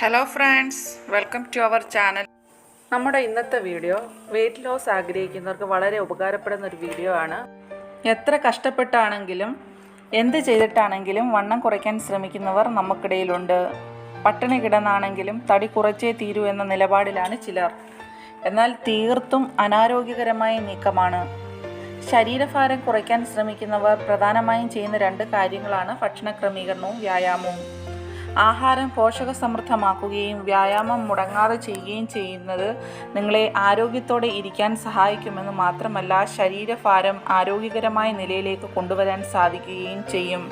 Hello friends, welcome to our channel. നമ്മുടെ ഇന്നത്തെ video weight loss ആഗ്രഹിക്കുന്നവർക്ക് വളരെ ഉപകാരപ്പെടുന്ന ഒരു വീഡിയോ ആണ്. എത്ര കഷ്ടപ്പെട്ടാണെങ്കിലും എന്ത് ചെയ്തിട്ടാണെങ്കിലും വണ്ണം കുറയ്ക്കാൻ ശ്രമിക്കുന്നവർ നമുക്കിടയിലുണ്ട്. പട്ടിണി കിടന്നാണെങ്കിലും തടി കുറച്ചേ തീരൂ എന്ന നിലപാടിലാണ് ചിലർ. എന്നാൽ തീർത്തും അനാരോഗ്യകരമായ നീക്കമാണ്. ശരീരഭാരം കുറയ്ക്കാൻ ശ്രമിക്കുന്നവർ പ്രധാനമായും ചെയ്യുന്ന 2 കാര്യങ്ങളാണ് ഭക്ഷണ ക്രമീകരണവും വ്യായാമവും. ആഹാരം പോഷകസമൃദ്ധമാക്കുകയും വ്യായാമം മുടങ്ങാതെ ചെയ്യുകയും ചെയ്യുന്നത് നിങ്ങളെ ആരോഗ്യത്തോടെ ഇരിക്കാൻ സഹായിക്കുമെന്ന് മാത്രമല്ല, ശരീരഭാരം ആരോഗ്യകരമായ നിലയിലേക്ക് കൊണ്ടുവരാൻ സാധിക്കുകയും ചെയ്യും.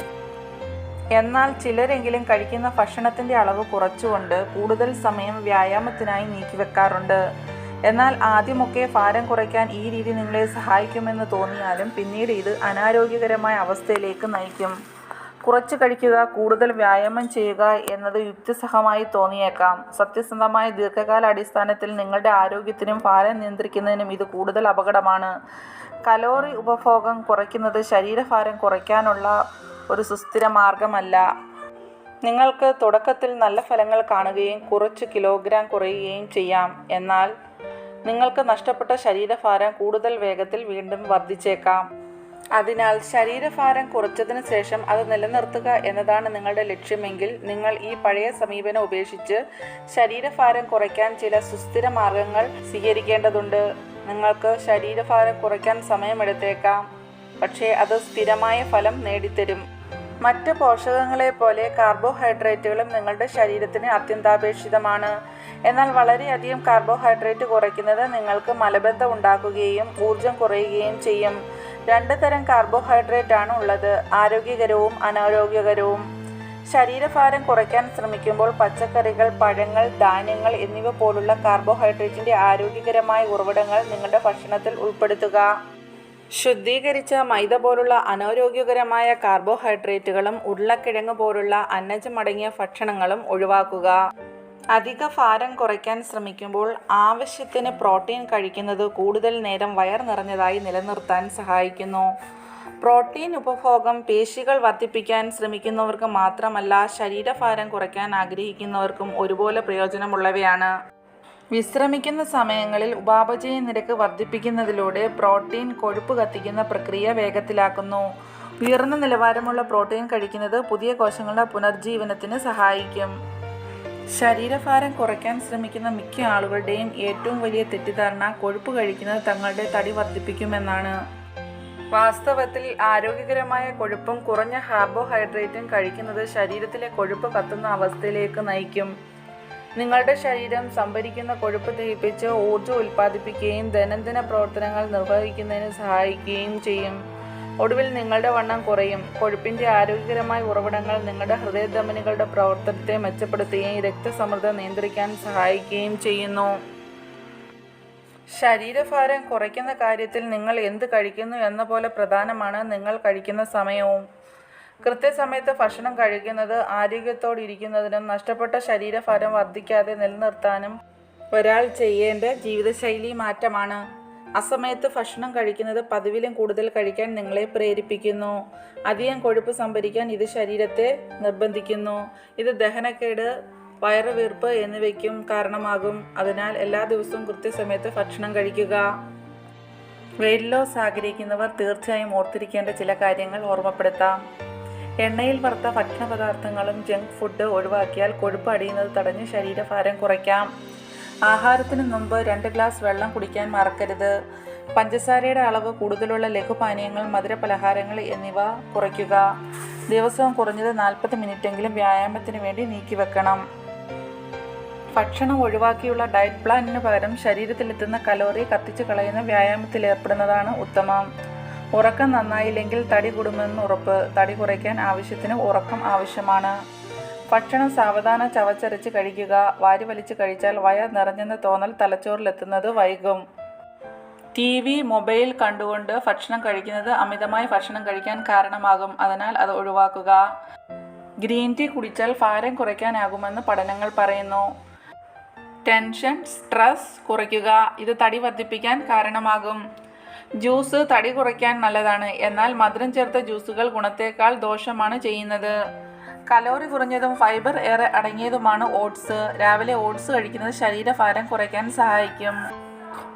എന്നാൽ ചിലരെങ്കിലും കഴിക്കുന്ന ഭക്ഷണത്തിൻ്റെ അളവ് കുറച്ചുകൊണ്ട് കൂടുതൽ സമയം വ്യായാമത്തിനായി നീക്കിവെക്കാറുണ്ട്. എന്നാൽ ആദ്യമൊക്കെ ഭാരം കുറയ്ക്കാൻ ഈ രീതി നിങ്ങളെ സഹായിക്കുമെന്ന് തോന്നിയാലും പിന്നീട് ഇത് അനാരോഗ്യകരമായ അവസ്ഥയിലേക്ക് നയിക്കും. കുറച്ച് കഴിക്കുക, കൂടുതൽ വ്യായാമം ചെയ്യുക എന്നത് യുക്തിസഹമായി തോന്നിയേക്കാം. സത്യസന്ധമായ ദീർഘകാല അടിസ്ഥാനത്തിൽ നിങ്ങളുടെ ആരോഗ്യത്തിനും ഭാരം നിയന്ത്രിക്കുന്നതിനും ഇത് കൂടുതൽ അപകടമാണ്. കലോറി ഉപഭോഗം കുറയ്ക്കുന്നത് ശരീരഭാരം കുറയ്ക്കാനുള്ള ഒരു സുസ്ഥിര മാർഗമല്ല. നിങ്ങൾക്ക് തുടക്കത്തിൽ നല്ല ഫലങ്ങൾ കാണുകയും കുറച്ച് കിലോഗ്രാം കുറയുകയും ചെയ്യാം. എന്നാൽ നിങ്ങൾക്ക് നഷ്ടപ്പെട്ട ശരീരഭാരം കൂടുതൽ വേഗത്തിൽ വീണ്ടും വർദ്ധിച്ചേക്കാം. അതിനാൽ ശരീരഭാരം കുറച്ചതിന് ശേഷം അത് നിലനിർത്തുക എന്നതാണ് നിങ്ങളുടെ ലക്ഷ്യമെങ്കിൽ നിങ്ങൾ ഈ പഴയ സമീപനം ഉപേക്ഷിച്ച് ശരീരഭാരം കുറയ്ക്കാൻ ചില സുസ്ഥിര മാർഗങ്ങൾ സ്വീകരിക്കേണ്ടതുണ്ട്. നിങ്ങൾക്ക് ശരീരഭാരം കുറയ്ക്കാൻ സമയമെടുത്തേക്കാം, പക്ഷേ അത് സ്ഥിരമായ ഫലം നേടിത്തരും. മറ്റ് പോഷകങ്ങളെ പോലെ കാർബോഹൈഡ്രേറ്റുകളും നിങ്ങളുടെ ശരീരത്തിന് അത്യന്താപേക്ഷിതമാണ്. എന്നാൽ വളരെയധികം കാർബോഹൈഡ്രേറ്റ് കുറയ്ക്കുന്നത് നിങ്ങൾക്ക് മലബന്ധം ഉണ്ടാക്കുകയും ഊർജം കുറയുകയും ചെയ്യും. 2 തരം കാർബോഹൈഡ്രേറ്റ് ആണ് ഉള്ളത്, ആരോഗ്യകരവും അനാരോഗ്യകരവും. ശരീരഭാരം കുറയ്ക്കാൻ ശ്രമിക്കുമ്പോൾ പച്ചക്കറികൾ, പഴങ്ങൾ, ധാന്യങ്ങൾ എന്നിവ പോലുള്ള കാർബോഹൈഡ്രേറ്റിൻ്റെ ആരോഗ്യകരമായ ഉറവിടങ്ങൾ നിങ്ങളുടെ ഭക്ഷണത്തിൽ ഉൾപ്പെടുത്തുക. ശുദ്ധീകരിച്ച മൈദ പോലുള്ള അനാരോഗ്യകരമായ കാർബോഹൈഡ്രേറ്റുകളും ഉരുളക്കിഴങ്ങ് പോലുള്ള അന്നജമടങ്ങിയ ഭക്ഷണങ്ങളും ഒഴിവാക്കുക. അധിക ഭാരം കുറയ്ക്കാൻ ശ്രമിക്കുമ്പോൾ ആവശ്യത്തിന് പ്രോട്ടീൻ കഴിക്കുന്നത് കൂടുതൽ നേരം വയർ നിറഞ്ഞതായി നിലനിർത്താൻ സഹായിക്കുന്നു. പ്രോട്ടീൻ ഉപഭോഗം പേശികൾ വർദ്ധിപ്പിക്കാൻ ശ്രമിക്കുന്നവർക്ക് മാത്രമല്ല, ശരീരഭാരം കുറയ്ക്കാൻ ആഗ്രഹിക്കുന്നവർക്കും ഒരുപോലെ പ്രയോജനമുള്ളവയാണ്. വിശ്രമിക്കുന്ന സമയങ്ങളിൽ ഉപാപചയ നിരക്ക് വർദ്ധിപ്പിക്കുന്നതിലൂടെ പ്രോട്ടീൻ കൊഴുപ്പ് കത്തിക്കുന്ന പ്രക്രിയ വേഗത്തിലാക്കുന്നു. ഉയർന്ന നിലവാരമുള്ള പ്രോട്ടീൻ കഴിക്കുന്നത് പുതിയ കോശങ്ങളുടെ പുനർജീവനത്തിന് സഹായിക്കും. ശരീരഭാരം കുറയ്ക്കാൻ ശ്രമിക്കുന്ന മിക്ക ആളുകളുടെയും ഏറ്റവും വലിയ തെറ്റിദ്ധാരണ കൊഴുപ്പ് കഴിക്കുന്നത് തങ്ങളുടെ തടി വർദ്ധിപ്പിക്കുമെന്നാണ്. വാസ്തവത്തിൽ ആരോഗ്യകരമായ കൊഴുപ്പും കുറഞ്ഞ കാർബോഹൈഡ്രേറ്റും കഴിക്കുന്നത് ശരീരത്തിലെ കൊഴുപ്പ് കത്തുന്ന അവസ്ഥയിലേക്ക് നയിക്കും. നിങ്ങളുടെ ശരീരം സംഭരിക്കുന്ന കൊഴുപ്പ് ദഹിപ്പിച്ച് ഊർജ്ജം ഉൽപ്പാദിപ്പിക്കുകയും ദൈനംദിന പ്രവർത്തനങ്ങൾ നിർവഹിക്കുന്നതിന് സഹായിക്കുകയും ചെയ്യും. ഒടുവിൽ നിങ്ങളുടെ വണ്ണം കുറയും. കൊഴുപ്പിൻ്റെ ആരോഗ്യകരമായ ഉറവിടങ്ങൾ നിങ്ങളുടെ ഹൃദയധമനികളുടെ പ്രവർത്തനത്തെ മെച്ചപ്പെടുത്തുകയും രക്തസമ്മർദ്ദം നിയന്ത്രിക്കാൻ സഹായിക്കുകയും ചെയ്യുന്നു. ശരീരഭാരം കുറയ്ക്കുന്ന കാര്യത്തിൽ നിങ്ങൾ എന്ത് കഴിക്കുന്നു എന്ന പോലെ പ്രധാനമാണ് നിങ്ങൾ കഴിക്കുന്ന സമയവും. കൃത്യസമയത്ത് ഭക്ഷണം കഴിക്കുന്നത് ആരോഗ്യത്തോടിരിക്കുന്നതിനും നഷ്ടപ്പെട്ട ശരീരഭാരം വർദ്ധിക്കാതെ നിലനിർത്താനും ഒരാൾ ചെയ്യേണ്ട ജീവിതശൈലി മാറ്റമാണ്. അസമയത്ത് ഭക്ഷണം കഴിക്കുന്നത് പതിവിലും കൂടുതൽ കഴിക്കാൻ നിങ്ങളെ പ്രേരിപ്പിക്കുന്നു. അധികം കൊഴുപ്പ് സംഭരിക്കാൻ ഇത് ശരീരത്തെ നിർബന്ധിക്കുന്നു. ഇത് ദഹനക്കേട്, വയറുവീർപ്പ് എന്നിവയ്ക്കും കാരണമാകും. അതിനാൽ എല്ലാ ദിവസവും കൃത്യസമയത്ത് ഭക്ഷണം കഴിക്കുക. വെയ്റ്റ് ലോസ് ആഗ്രഹിക്കുന്നവർ തീർച്ചയായും ഓർത്തിരിക്കേണ്ട ചില കാര്യങ്ങൾ ഓർമ്മപ്പെടുത്താം. എണ്ണയിൽ വറുത്ത ഭക്ഷണ പദാർത്ഥങ്ങളും ജങ്ക് ഫുഡ് ഒഴിവാക്കിയാൽ കൊഴുപ്പ് അടിയുന്നത് തടഞ്ഞ് ശരീരഭാരം കുറയ്ക്കാം. ആഹാരത്തിന് മുമ്പ് 2 ഗ്ലാസ് വെള്ളം കുടിക്കാൻ മറക്കരുത്. പഞ്ചസാരയുടെ അളവ് കൂടുതലുള്ള ലഘുപാനീയങ്ങൾ, മധുരപലഹാരങ്ങൾ എന്നിവ കുറയ്ക്കുക. ദിവസവും കുറഞ്ഞത് 40 മിനിറ്റെങ്കിലും വ്യായാമത്തിന് വേണ്ടി നീക്കിവെക്കണം. ഭക്ഷണം ഒഴിവാക്കിയുള്ള ഡയറ്റ് പ്ലാനിന് പകരം ശരീരത്തിലെത്തുന്ന കലോറി കത്തിച്ചു കളയുന്ന വ്യായാമത്തിലേർപ്പെടുന്നതാണ് ഉത്തമം. ഉറക്കം നന്നായില്ലെങ്കിൽ തടി കൂടുമെന്ന് ഉറപ്പ്. തടി കുറയ്ക്കാൻ ആവശ്യത്തിന് ഉറക്കം ആവശ്യമാണ്. ഭക്ഷണം സാവധാനം ചവച്ചരച്ച് കഴിക്കുക. വാരി വലിച്ച് കഴിച്ചാൽ വയർ നിറഞ്ഞെന്ന തോന്നൽ തലച്ചോറിലെത്തുന്നത് വൈകും. TV, മൊബൈൽ കണ്ടുകൊണ്ട് ഭക്ഷണം കഴിക്കുന്നത് അമിതമായി ഭക്ഷണം കഴിക്കാൻ കാരണമാകും. അതിനാൽ അത് ഒഴിവാക്കുക. ഗ്രീൻ ടീ കുടിച്ചാൽ ഭാരം കുറയ്ക്കാനാകുമെന്ന് പഠനങ്ങൾ പറയുന്നു. ടെൻഷൻ, സ്ട്രെസ് കുറയ്ക്കുക. ഇത് തടി വർദ്ധിപ്പിക്കാൻ കാരണമാകും. ജ്യൂസ് തടി കുറയ്ക്കാൻ നല്ലതാണ്, എന്നാൽ മധുരം ചേർത്ത ജ്യൂസുകൾ ഗുണത്തേക്കാൾ ദോഷമാണ് ചെയ്യുന്നത്. കലോറി കുറഞ്ഞതും ഫൈബർ ഏറെ അടങ്ങിയതുമാണ് ഓട്സ്. രാവിലെ ഓട്സ് കഴിക്കുന്നത് ശരീരഭാരം കുറയ്ക്കാൻ സഹായിക്കും.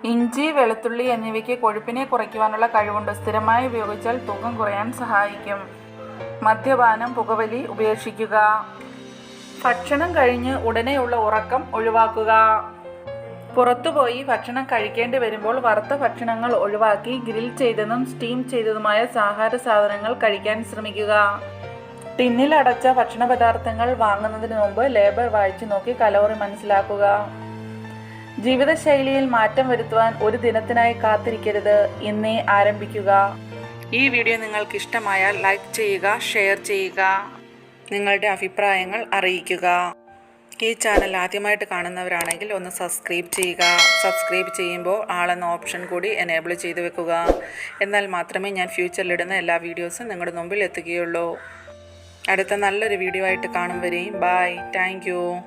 ഇഞ്ചി, വെളുത്തുള്ളി എന്നിവയ്ക്ക് കൊഴുപ്പിനെ കുറയ്ക്കുവാനുള്ള കഴിവുണ്ട്. സ്ഥിരമായി ഉപയോഗിച്ചാൽ തൂക്കം കുറയാൻ സഹായിക്കും. മദ്യപാനം, പുകവലി ഉപേക്ഷിക്കുക. ഭക്ഷണം കഴിഞ്ഞ് ഉടനെയുള്ള ഉറക്കം ഒഴിവാക്കുക. പുറത്തുപോയി ഭക്ഷണം കഴിക്കേണ്ടി വരുമ്പോൾ വറുത്ത ഭക്ഷണങ്ങൾ ഒഴിവാക്കി ഗ്രിൽ ചെയ്തതും സ്റ്റീം ചെയ്തതുമായ ആഹാര സാധനങ്ങൾ കഴിക്കാൻ ശ്രമിക്കുക. ടിന്നിലടച്ച ഭക്ഷണ പദാർത്ഥങ്ങൾ വാങ്ങുന്നതിന് മുമ്പ് ലേബൽ വായിച്ചു നോക്കി കലോറി മനസ്സിലാക്കുക. ജീവിതശൈലിയിൽ മാറ്റം വരുത്തുവാൻ ഒരു ദിനത്തിനായി കാത്തിരിക്കരുത്, ഇന്നേ ആരംഭിക്കുക. ഈ വീഡിയോ നിങ്ങൾക്ക് ഇഷ്ടമായാൽ ലൈക്ക് ചെയ്യുക, ഷെയർ ചെയ്യുക, നിങ്ങളുടെ അഭിപ്രായങ്ങൾ അറിയിക്കുക. ഈ ചാനൽ ആദ്യമായിട്ട് കാണുന്നവരാണെങ്കിൽ ഒന്ന് സബ്സ്ക്രൈബ് ചെയ്യുക. സബ്സ്ക്രൈബ് ചെയ്യുമ്പോൾ ആളെന്ന ഓപ്ഷൻ കൂടി എനേബിൾ ചെയ്ത് വെക്കുക. എന്നാൽ മാത്രമേ ഞാൻ ഫ്യൂച്ചറിലിടുന്ന എല്ലാ വീഡിയോസും നിങ്ങളുടെ മുമ്പിൽ എത്തുകയുള്ളൂ. അടുത്ത നല്ലൊരു വീഡിയോ ആയിട്ട് കാണും വരെയും ബൈ. Thank you.